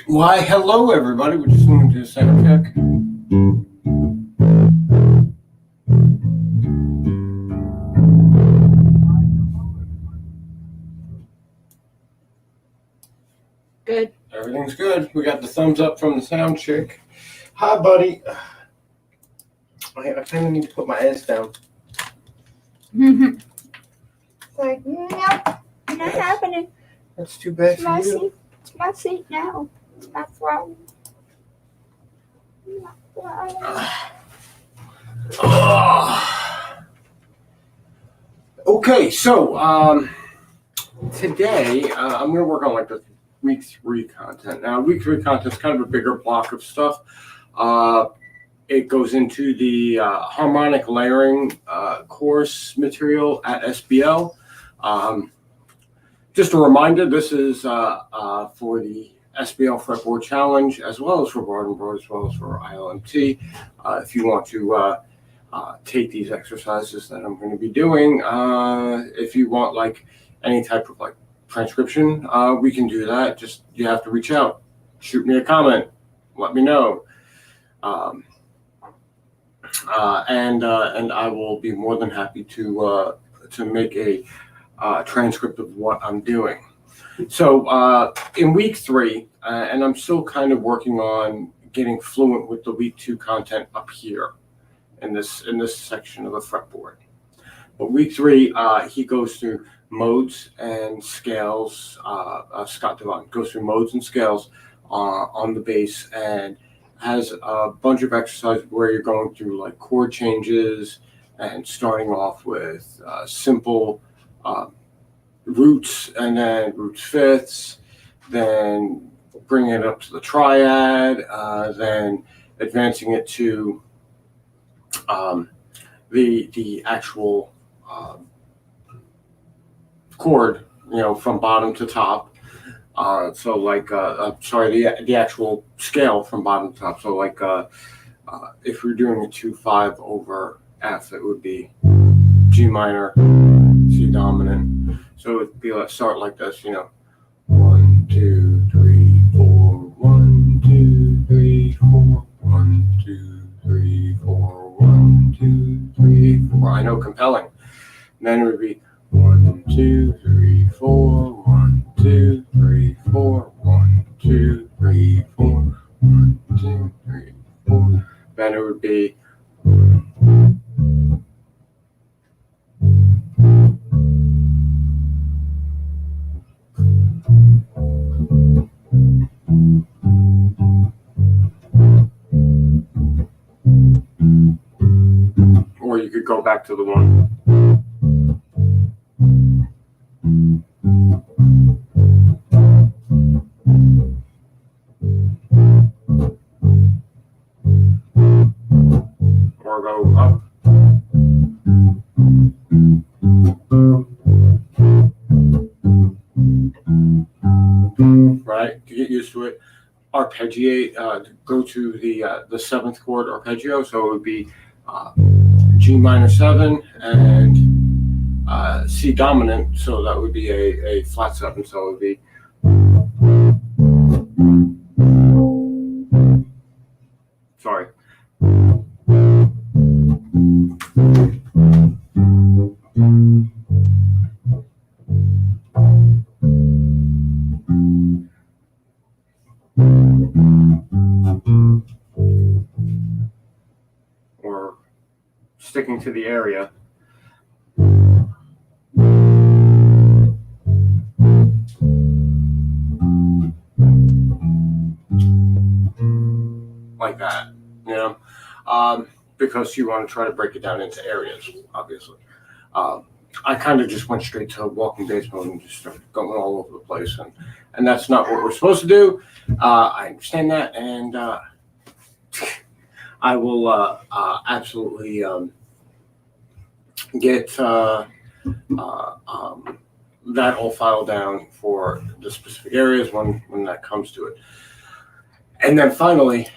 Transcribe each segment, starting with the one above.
Why, hello everybody. We're just going to do a sound check. Good. Everything's good. We got the thumbs up from the sound check. Hi, buddy. I kind of need to put my ass down. It's like, nope, not happening. That's too bad It's for my you. seat. It's my seat now. It's my throne. Okay, so today I'm going to work on like the week 3 content. Now, week 3 content is kind of a bigger block of stuff. It goes into the harmonic layering course material at SBL. Just a reminder, this is for the SBL Fretboard Challenge, as well as for Board, as well as for ILMT. If you want to take these exercises that I'm going to be doing, if you want like any type of like transcription, we can do that. Just you have to reach out, shoot me a comment, let me know. And I will be more than happy to make a transcript of what I'm doing. So in week 3, and I'm still kind of working on getting fluent with the week 2 content up here in this section of the fretboard. But week 3, he goes through modes and scales. Scott Devon goes through modes and scales on the bass, and has a bunch of exercises where you're going through like chord changes and starting off with simple roots, and then roots fifths, then bringing it up to the triad, then advancing it to the actual chord, from bottom to top. So like, the actual scale from bottom to top. So like, if we're doing a 2/5 over F, it would be G minor, C dominant. So it'd be like start like this, 1, 2, 3, 4, 1, 2, 3, 4, 1, 2, 3, 4, 1, 2, 3, 4. I know, compelling. And then it would be 1, 2, 3, 4, 1, 2, 3, 4, 1, 2, 3, 4, 1, 2, 3, 4. Then it would be or you could go back to the 1. Or go up. Right, to get used to it. Arpeggiate, go to the 7th chord arpeggio, so it would be G minor 7 and C dominant, so that would be a flat 7, so it would be or sticking to the area. Like that, because you want to try to break it down into areas, obviously. I kind of just went straight to walking bass mode and just started going all over the place, and that's not what we're supposed to do. I understand that, and I will absolutely get that all filed down for the specific areas when that comes to it. And then finally,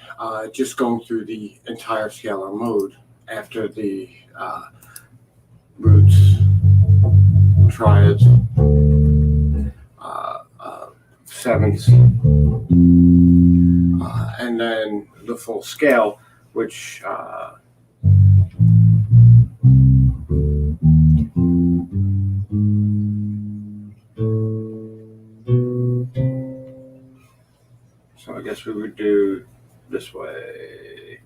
just going through the entire scalar mode after the roots, triads, sevenths, and then the full scale, which so I guess we would do this way.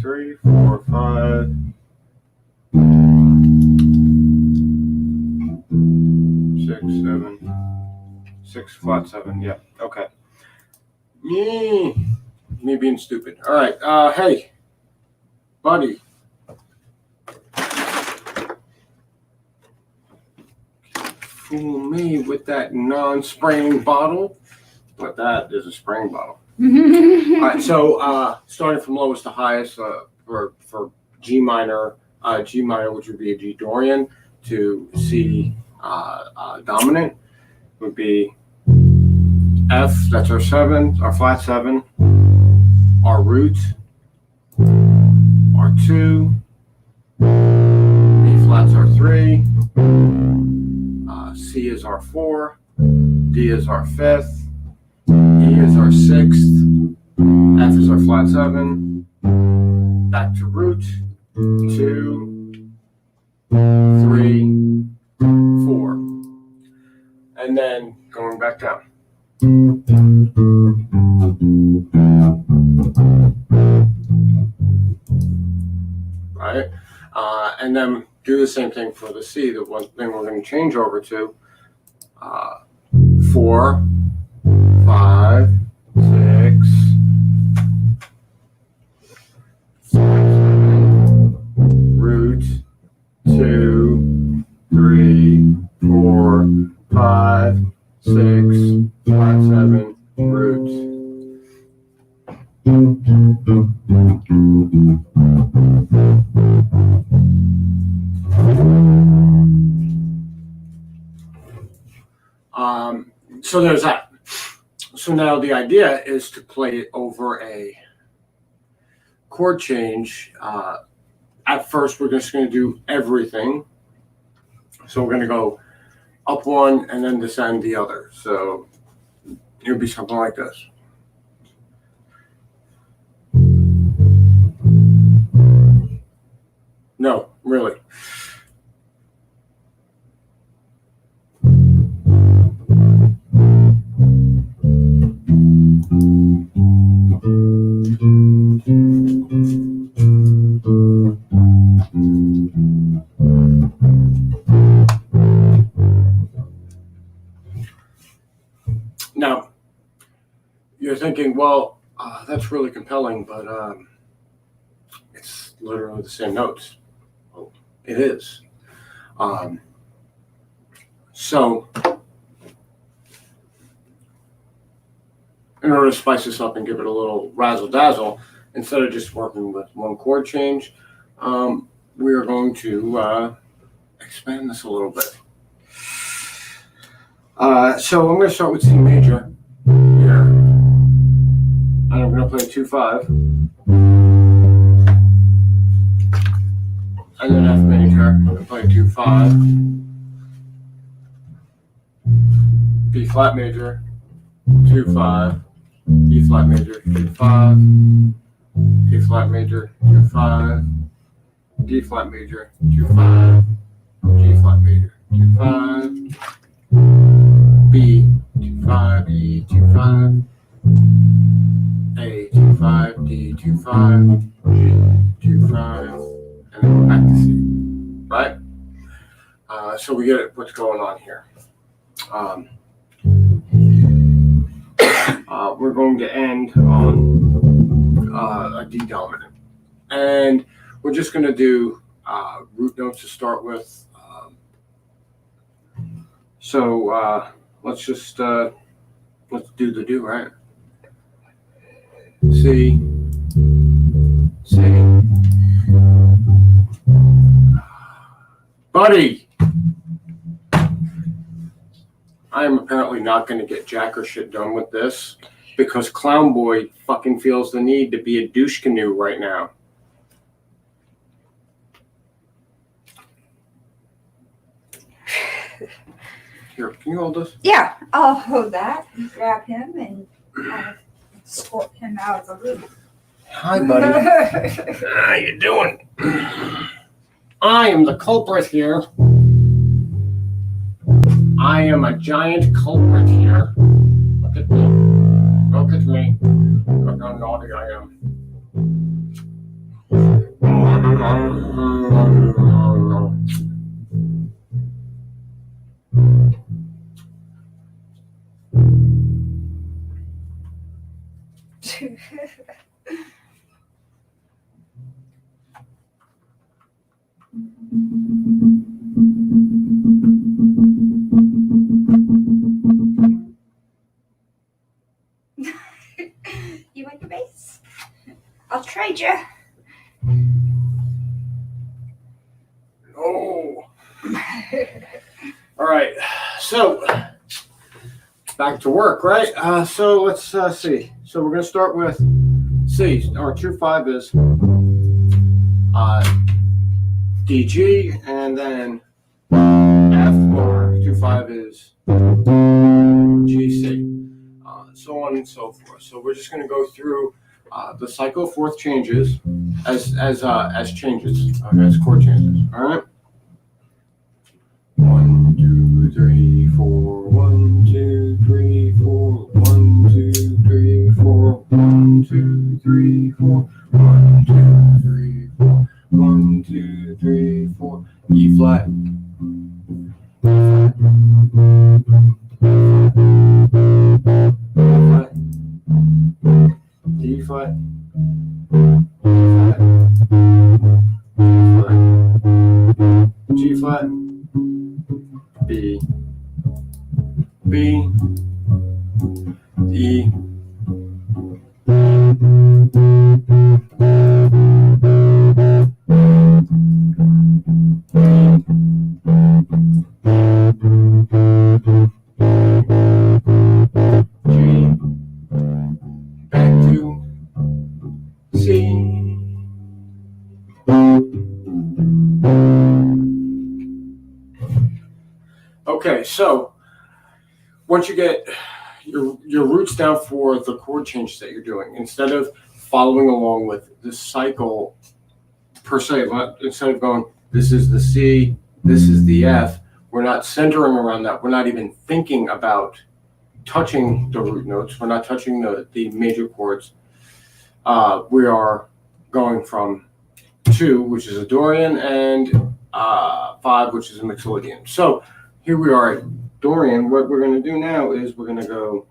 Three, four, five, 6, 7, 6 flat 7. Yeah, okay. Me being stupid. All right. Hey, buddy. Fool me with that non-spraying bottle, but that is a spraying bottle. All right, so starting from lowest to highest for G minor, which would be a G Dorian, to C dominant would be F. That's our 7, our flat 7, our root, our 2, B flat's our 3, C is our 4, D is our 5th, E is our 6th, F is our flat 7, back to root, 2, 3, 4, and then going back down. Right? And then do the same thing for the C. The one thing we're going to change over to 4, 5, 6, 7, root, 2, 3, 4, 5, 6, flat 7, root. So there's that. So now the idea is to play it over a chord change. At first, we're just going to do everything. So we're going to go up one and then descend the other. So it would be something like this. No, really. Now, you're thinking, well, that's really compelling, but it's literally the same notes. Well, it is. So, in order to spice this up and give it a little razzle-dazzle, instead of just working with one chord change, we are going to expand this a little bit. So I'm going to start with C major here, and I'm going to play 2-5, and then F major. I'm going to play 2-5, B flat major, 2-5, E flat major, 2-5, A flat major, 2-5, D flat major, 2-5, G flat major, 2-5, B, 2-5, E, 2-5, A, 2-5, D, 2-5, G, 2-5, and then we're back to C, right? So we get what's going on here. We're going to end on a D dominant. And we're just going to do root notes to start with. So let's just let's do the do, right? C, C, Buddy! I am apparently not going to get jack or shit done with this because Clown Boy fucking feels the need to be a douche canoe right now. Here, can you hold this? Yeah, I'll hold that and grab him and escort him out of the room. Hi, buddy. How you doing? I am the culprit here. I am a giant culprit here. Look at me. Look at me. Look how naughty I am. You want the base? I'll trade you. Oh. All right. So back to work, right? So let's see. So we're going to start with C. Our 2-5 is DG, and then F, or 2-5 is GC, so on and so forth. So we're just going to go through the cycle of fourth changes as changes, as chord changes. All right. 1, 2, 3, 4. 1, 2, 3, 4. 1, 2, 3, 4. 1, 2, 3, 4. 1, 2, 3, 4. 1, 2, 3, 4. E flat. D flat. G flat. B. B. E. Back to C. Okay, so once you get your roots down for the chord changes that you're doing, instead of following along with the cycle per se, instead of going, this is the C, this is the F, we're not centering around that. We're not even thinking about touching the root notes. We're not touching the major chords. We are going from 2, which is a Dorian, and 5, which is a Mixolydian. So here we are at Dorian. What we're going to do now is we're going to go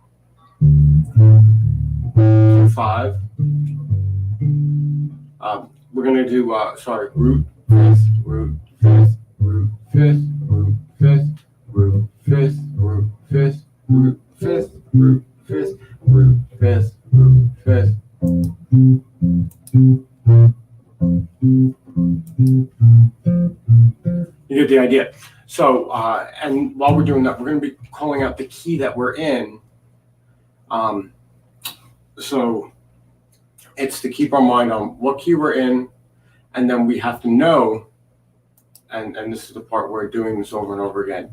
5. We're going to do, root 5th, root 5th, root 5th, root 5th, root 5th, root 5th, root 5th, root 5th, root 5th, root 5th. You get the idea. So, and while we're doing that, we're going to be calling out the key that we're in. So it's to keep our mind on what key we're in, and then we have to know, and this is the part where doing this over and over again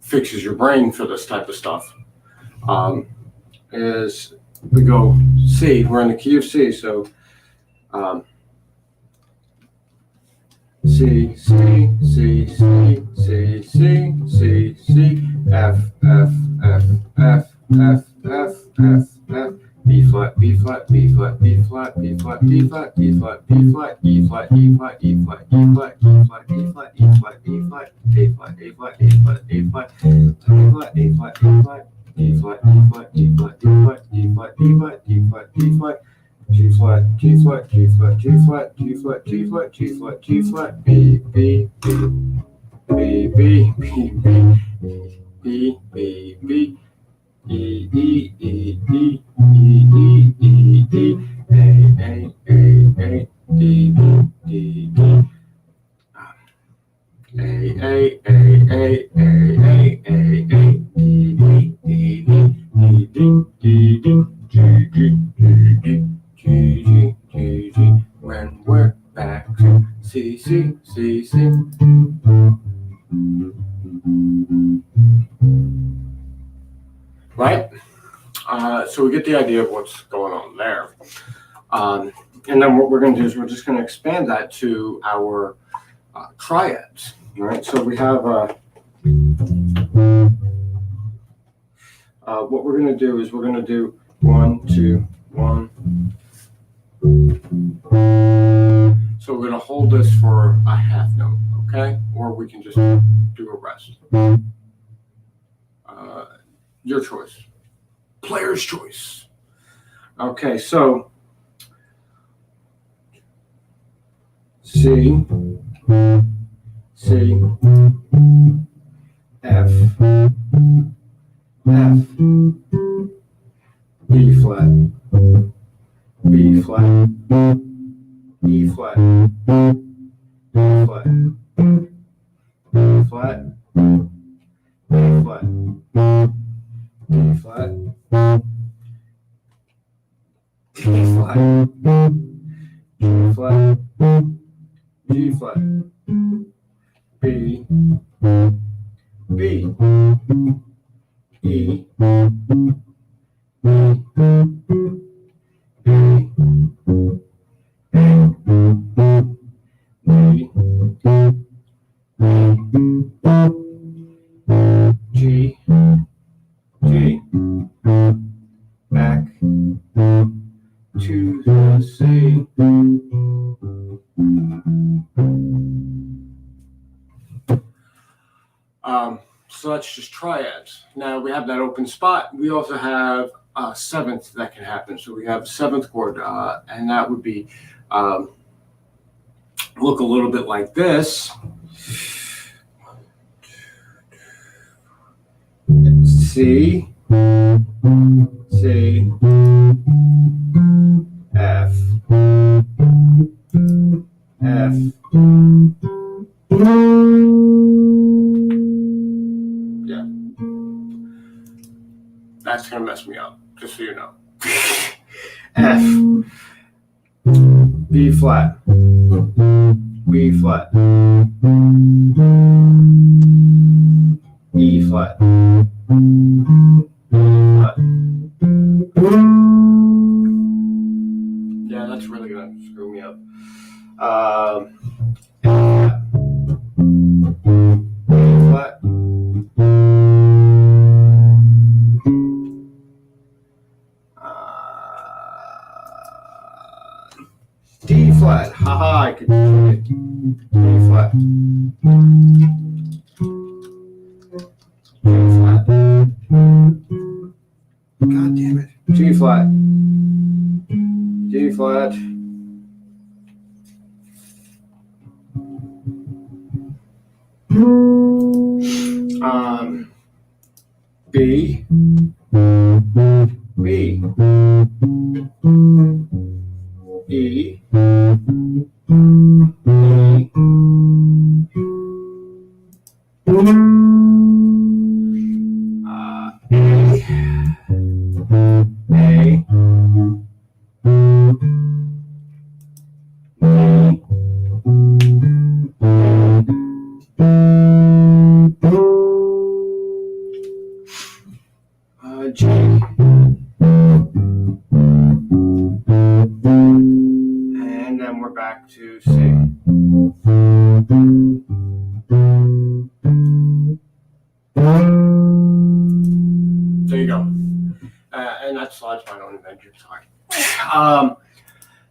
fixes your brain for this type of stuff. Is we go C, we're in the key of C, so C, C, C, C, C, C, C, C, F, F, F, F, F, F, F, F, B flat, B flat, B flat, B flat, B flat, B flat, B flat, B flat, E flat, E flat, E flat, E flat, E flat, E flat, E flat, E flat, A flat, A flat, A flat, A flat, A flat, A flat, A flat, E flat, E flat, E flat, E flat, E flat, E flat, E flat, E flat, G flat, G flat, G flat, G flat, G flat, G flat, G flat, G flat, B, B, B, B, B, B, B, B, B, E, E, E, E, E, E, E, A, A, A, A, D, D, D, D. When we're back to C, C, C, C. Right? So we get the idea of what's going on there. And then what we're going to do is we're just going to expand that to our triads. Right? So we have what we're going to do is we're going to do 1, 2, 1. So we're going to hold this for a half note, okay? Or we can just do a rest. Your choice. Player's choice. Okay, so C, C, F, F, B flat, B flat, E flat, E flat, E flat, A flat, D flat, D flat, G flat, G flat, B, B, E, G, G, back to the C. So that's just triads. Now we have that open spot. We also have a seventh that can happen. So we have a seventh chord, and that would be look a little bit like this. C, C, F, F, yeah. That's gonna mess me up, just so you know. F, B flat, B flat, E flat, flat. Yeah, that's really gonna screw me up. Flat. D flat. Haha, I could do it. D flat. G flat. God damn it. G flat. G flat. B, B, E, E, A, G, and then we're back to C. There you go. And that slides my own invention, sorry.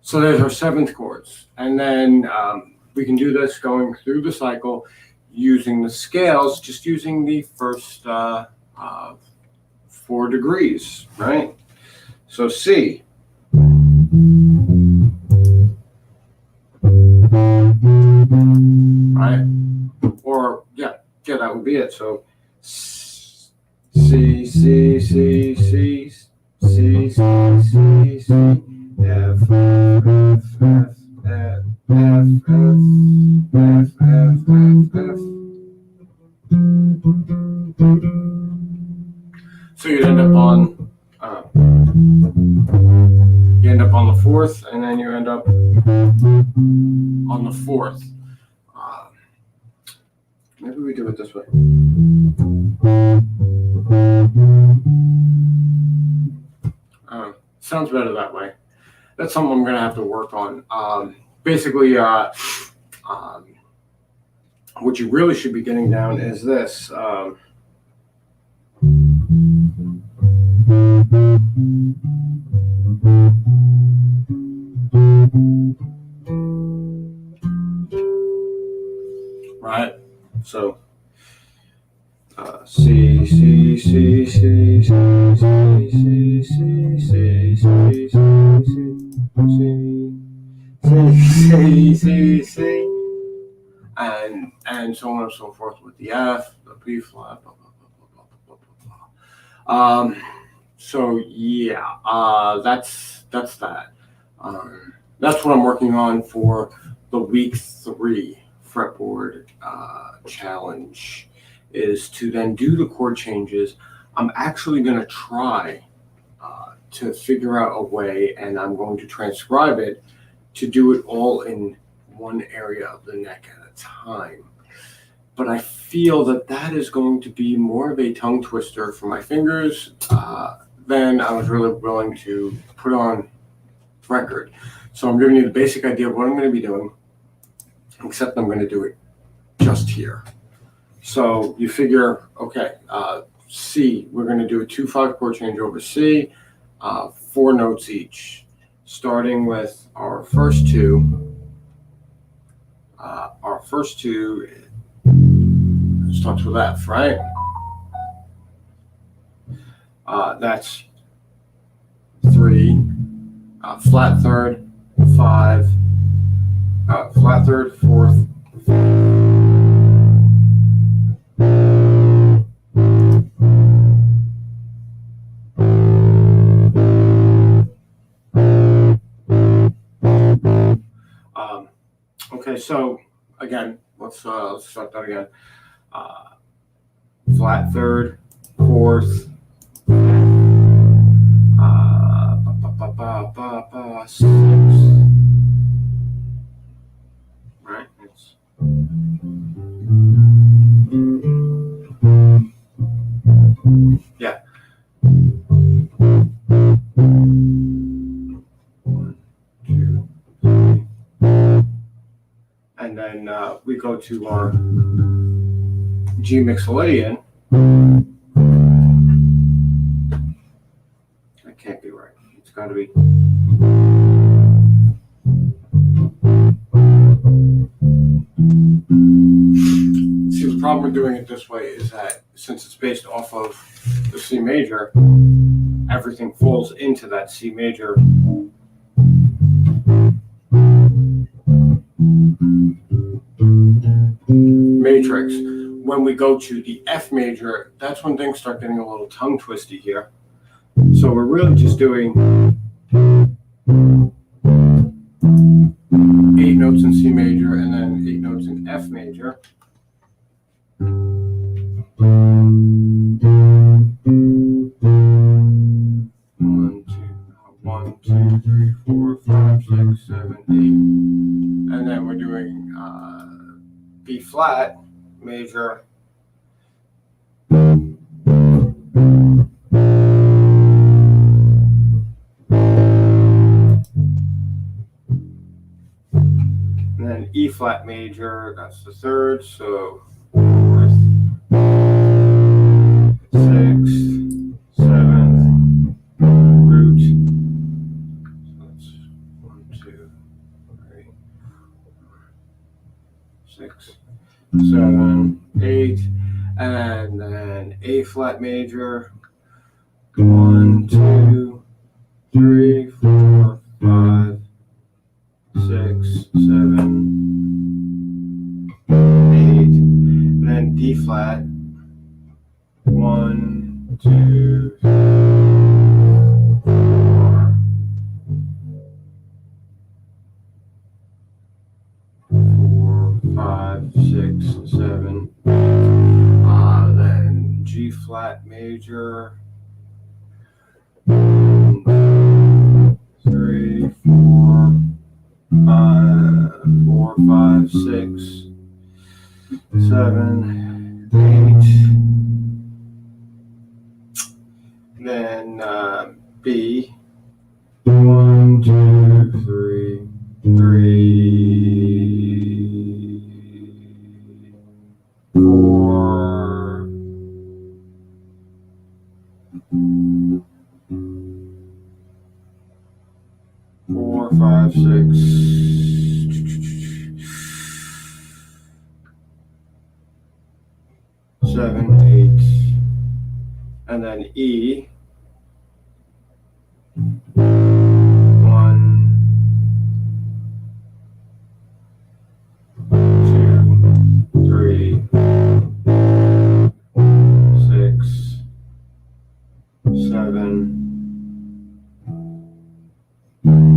So there's our seventh chords. And then we can do this going through the cycle using the scales, just using the first 4 degrees, right? So C. Right? Or, yeah, that would be it. So C, C, C, C, C, C, C, C, F, F, F, F, F, F, F, F, F. So you'd end up on You end up on the 4th, and then you end up on the 4th. Maybe we do it this way. Sounds better that way. That's something I'm going to have to work on. Basically, what you really should be getting down is this. Right? So, C, C, C, C, C, C, C, C, C, C, C, and so on and so forth with the F, the B flat, blah, blah, blah, blah, blah, blah, blah. So yeah, that's that. That's what I'm working on for the week 3 fretboard challenge, is to then do the chord changes. I'm actually going to try to figure out a way, and I'm going to transcribe it to do it all in one area of the neck at a time. But I feel that is going to be more of a tongue twister for my fingers than I was really willing to put on record. So I'm giving you the basic idea of what I'm going to be doing, except I'm going to do it just here. So you figure, okay, C, we're going to do a 2/5 chord change over C, 4 notes each, starting with our first two. Our first two starts with F, right? That's 3, flat third, 5, flat third, 4th, 5th. Okay, so again, let's start that again. Flat third, 4th, 6th. Right? Yeah. 1, 2, 3. And then we go to our G mixolydian. That can't be right. It's got to be. See, the problem with doing it this way is that since it's based off of the C major, everything falls into that C major matrix. When we go to the F major, that's when things start getting a little tongue twisty here. So we're really just doing 8 notes in C major and then 8 notes in F major. 1, 2, 3, 4, 5, 6, 7, 8. And then we're doing B flat major. And then E flat major, that's the 3rd, so 4th, 6th, 7th, root. So that's 1, 2, 3, 6, 7, 8, and then A flat major. 1, 2, 3, 4, 5, 6, 7, 8, and then D flat. 1, 2, 3, 4, 5, 6, 7, 8. Then G flat major. 1, 6, 7, 8. Then B. 1, 2, 3, 4, 4, 5, 6, 7, 8, and then E. 1, 2, 3, 6, 7,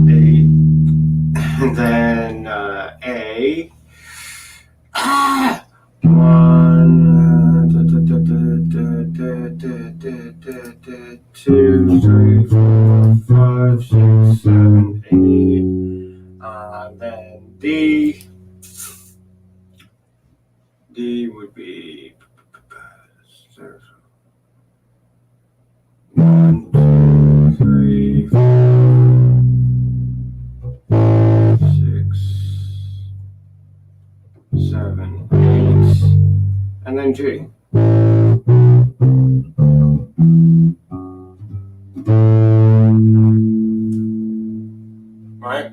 8, and then A. 1, 2, 3, 4, 5, 6, 7, 8. Then D. D would be 1, 2, 3, 4, 6, 7, 8, and then G. Right?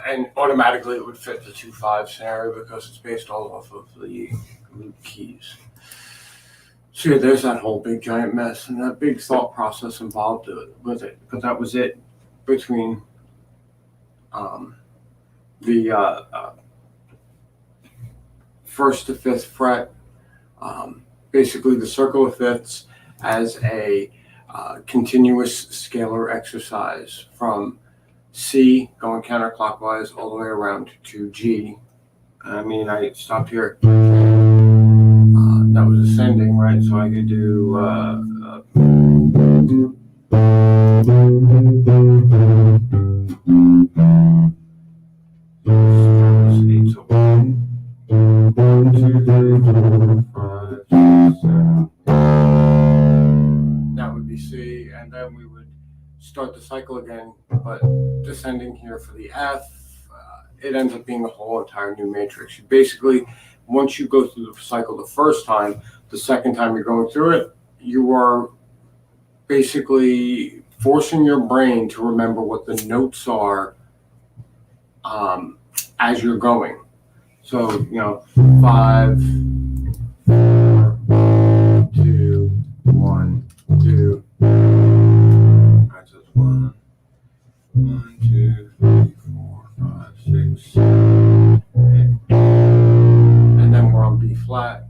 And automatically it would fit the 2-5 scenario because it's based all off of the loop keys. So yeah, there's that whole big giant mess and that big thought process involved with it. But that was it between the 1st to 5th fret, basically the circle of fifths as a continuous scalar exercise from C going counterclockwise all the way around to G. I mean, I stopped here. That was ascending, right? So I could do so 1, 2, 3, 4, 5, 6, 7. That would be C, and then we would start the cycle again, but descending here for the F, it ends up being a whole entire new matrix. You basically, once you go through the cycle the first time, the second time you're going through it, you are basically forcing your brain to remember what the notes are as you're going. So, 5, 4, 2, 1, 2. That's just 1, 2, 3, 4, 5, 6, 7, 8. And then we're on B flat.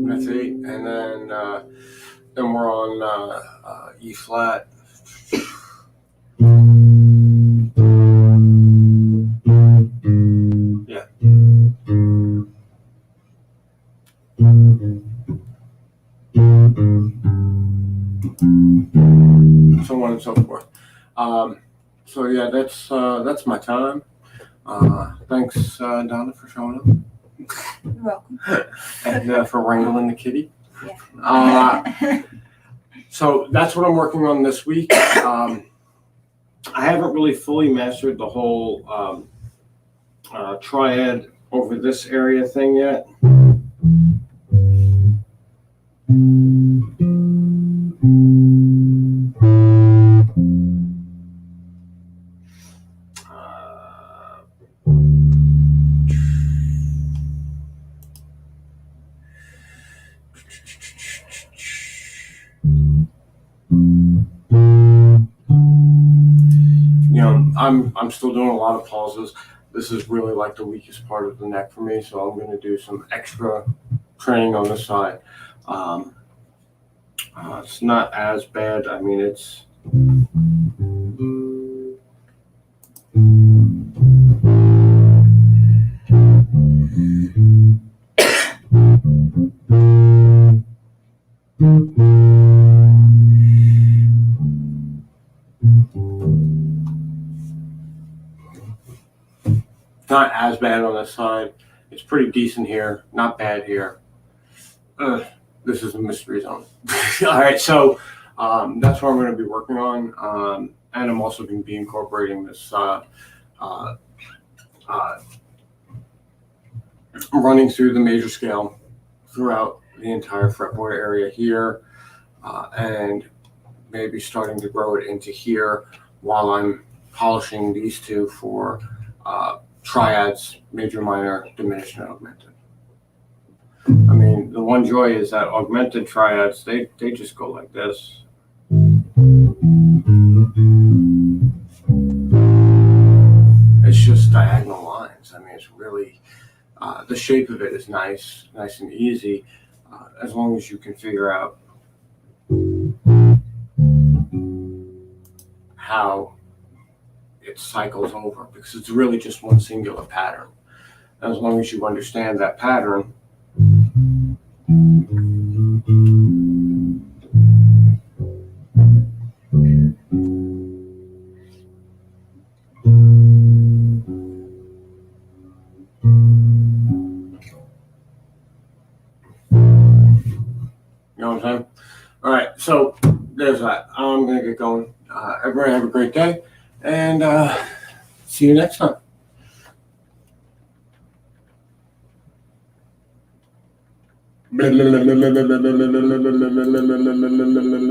That's 8, and then we're on E flat. Yeah. So on and so forth. So yeah, that's my time. Thanks, Donna, for showing up. You're welcome. And for wrangling the kitty. Yeah. So that's what I'm working on this week. I haven't really fully mastered the whole triad over this area thing yet. I'm still doing a lot of pauses. This is really like the weakest part of the neck for me, so I'm going to do some extra training on this side. It's not as bad. I mean, it's not as bad on this side. It's pretty decent here, not bad here. This is a mystery zone. All right, so that's what I'm going to be working on, and I'm also going to be incorporating this running through the major scale throughout the entire fretboard area here, and maybe starting to grow it into here while I'm polishing these two for triads, major, minor, diminished, and augmented. I mean, the one joy is that augmented triads, they just go like this. It's just diagonal lines. I mean, it's really, the shape of it is nice and easy, as long as you can figure out how it cycles over, because it's really just one singular pattern. As long as you understand that pattern, you know what I'm saying? All right, so there's that. I'm going to get going. Everybody have a great day, and see you next time.